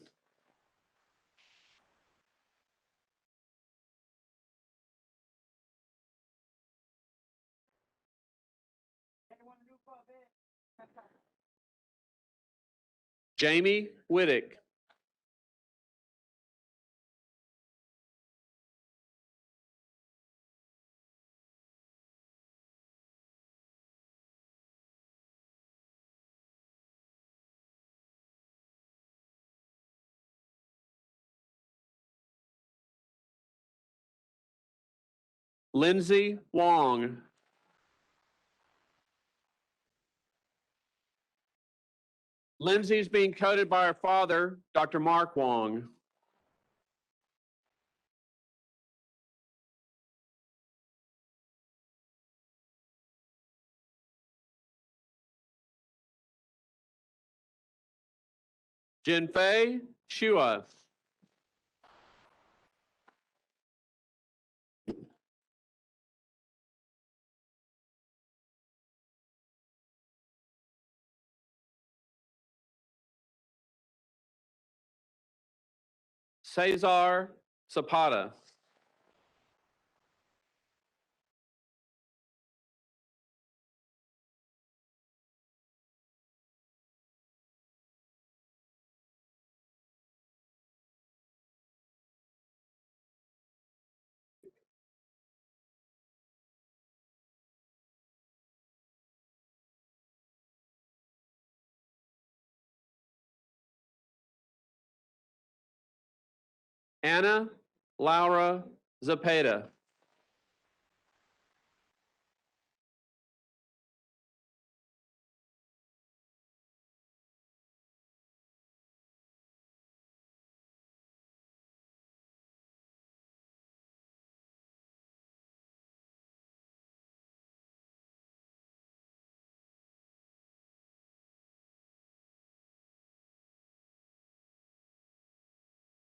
Jamie Whittick. Lindsay Wong. Lindsay is being coated by her father, Dr. Mark Wong. Jinfei Shua. Cesar Zapata. Anna Laura Zapata.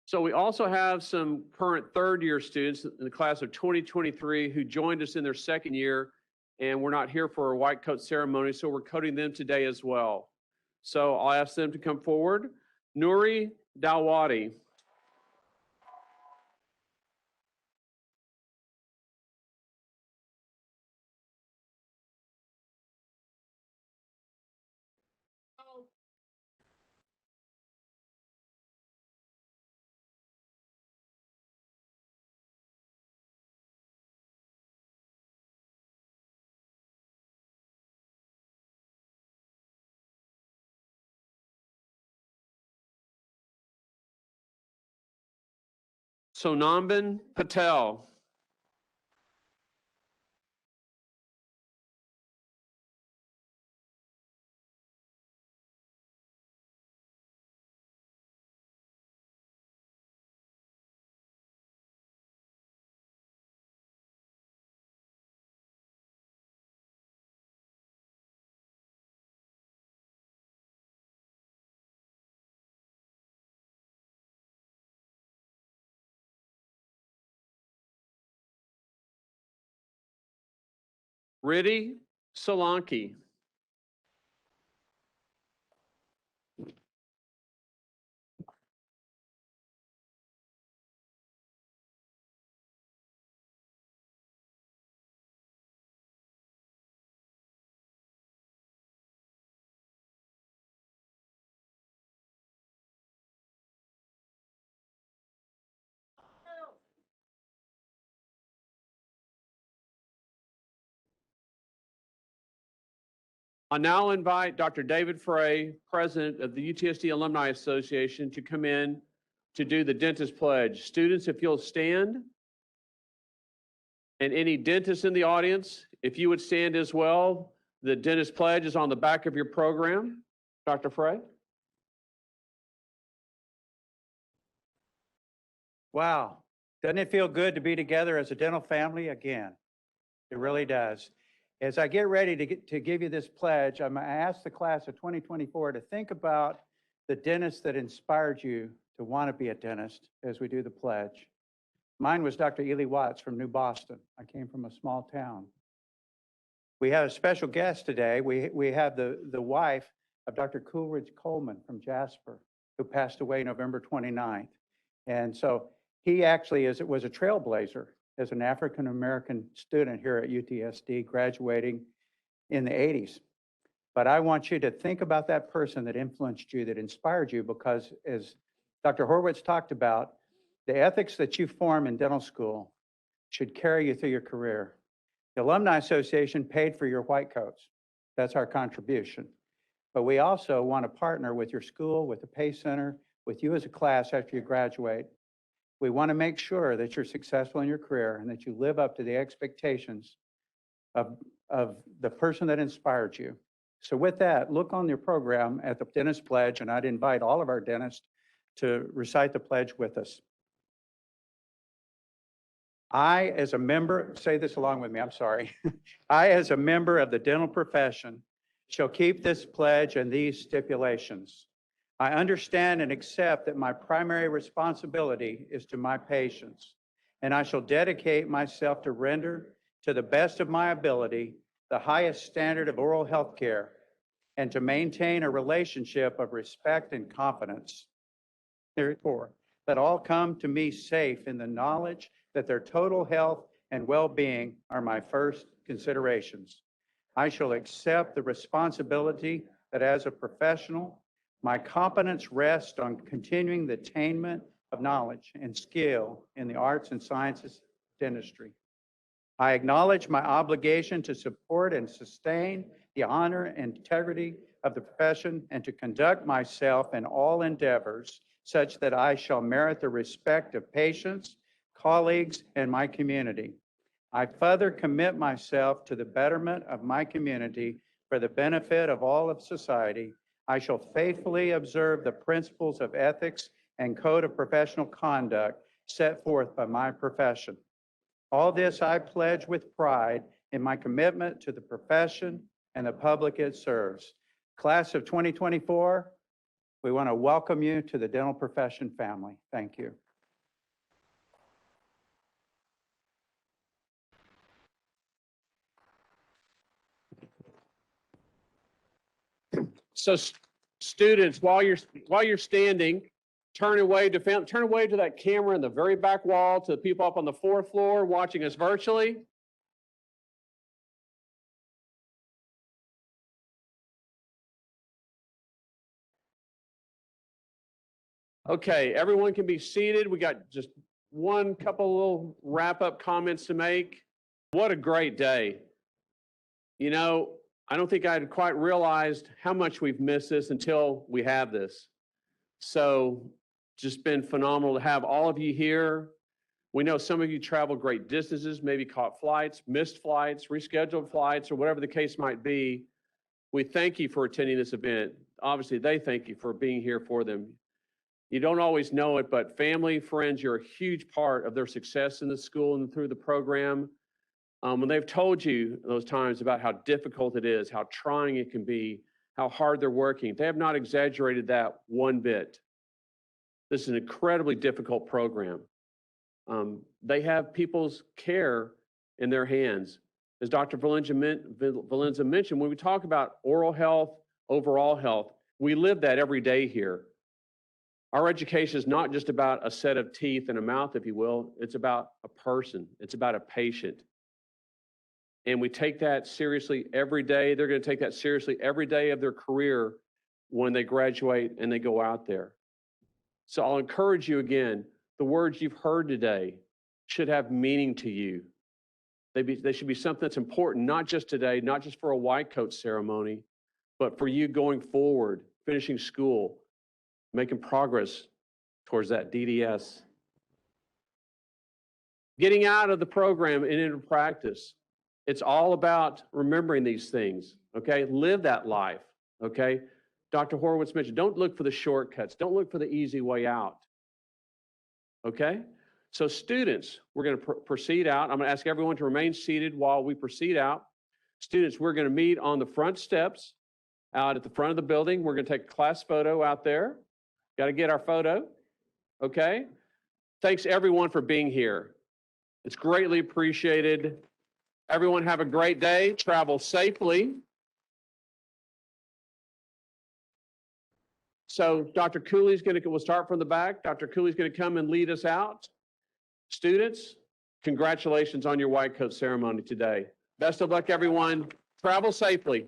So we also have some current third-year students in the class of 2023 who joined us in their second year, and we're not here for a white coat ceremony, so we're coating them today as well. So I'll ask them to come forward. Nuri Dawadi. Sonamban Patel. Riddhi Solanki. I now invite Dr. David Frey, President of the UTSD Alumni Association, to come in to do the dentist pledge. Students, if you'll stand. And any dentists in the audience, if you would stand as well, the dentist pledge is on the back of your program. Dr. Frey? Wow. Doesn't it feel good to be together as a dental family again? It really does. As I get ready to give you this pledge, I'm going to ask the class of 2024 to think about the dentist that inspired you to want to be a dentist as we do the pledge. Mine was Dr. Ely Watts from New Boston. I came from a small town. We have a special guest today. We have the wife of Dr. Coolidge Coleman from Jasper, who passed away November 29th. And so he actually was a trailblazer as an African-American student here at UTSD, graduating in the 80s. But I want you to think about that person that influenced you, that inspired you, because as Dr. Horwitz talked about, the ethics that you form in dental school should carry you through your career. The Alumni Association paid for your white coats. That's our contribution. But we also want to partner with your school, with the Pay Center, with you as a class after you graduate, We want to make sure that you're successful in your career and that you live up to the expectations of the person that inspired you. So with that, look on your program at the Dentist Pledge, and I'd invite all of our dentists to recite the pledge with us. I, as a member, say this along with me, I'm sorry. I, as a member of the dental profession, shall keep this pledge and these stipulations. I understand and accept that my primary responsibility is to my patients, and I shall dedicate myself to render, to the best of my ability, the highest standard of oral health care, and to maintain a relationship of respect and confidence. Therefore, let all come to me safe in the knowledge that their total health and well-being are my first considerations. I shall accept the responsibility that as a professional, my competence rests on continuing the attainment of knowledge and skill in the arts and sciences of dentistry. I acknowledge my obligation to support and sustain the honor and integrity of the profession and to conduct myself in all endeavors such that I shall merit the respect of patients, colleagues, and my community. I further commit myself to the betterment of my community for the benefit of all of society. I shall faithfully observe the principles of ethics and code of professional conduct set forth by my profession. All this I pledge with pride in my commitment to the profession and the public it serves. Class of 2024, we want to welcome you to the dental profession family. Thank you. So students, while you're standing, turn away to that camera in the very back wall, to the people up on the fourth floor watching us virtually. Okay, everyone can be seated. We got just one couple little wrap-up comments to make. What a great day. You know, I don't think I'd quite realized how much we've missed this until we have this. So just been phenomenal to have all of you here. We know some of you traveled great distances, maybe caught flights, missed flights, rescheduled flights, or whatever the case might be. We thank you for attending this event. Obviously, they thank you for being here for them. You don't always know it, but family, friends, you're a huge part of their success in the school and through the program. When they've told you those times about how difficult it is, how trying it can be, how hard they're working, they have not exaggerated that one bit. This is an incredibly difficult program. They have people's care in their hands. As Dr. Valenza mentioned, when we talk about oral health, overall health, we live that every day here. Our education is not just about a set of teeth and a mouth, if you will. It's about a person. It's about a patient. And we take that seriously every day. They're going to take that seriously every day of their career when they graduate and they go out there. So I'll encourage you again, the words you've heard today should have meaning to you. They should be something that's important, not just today, not just for a white coat ceremony, but for you going forward, finishing school, making progress towards that DDS. Getting out of the program and into practice. It's all about remembering these things, okay? Live that life, okay? Dr. Horowitz mentioned, don't look for the shortcuts. Don't look for the easy way out, okay? So students, we're going to proceed out. I'm going to ask everyone to remain seated while we proceed out. Students, we're going to meet on the front steps out at the front of the building. We're going to take a class photo out there. Got to get our photo, okay? Thanks everyone for being here. It's greatly appreciated. Everyone have a great day. Travel safely. So Dr. Cooley's we'll start from the back. Dr. Cooley's going to come and lead us out. Students, congratulations on your white coat ceremony today. Best of luck, everyone. Travel safely.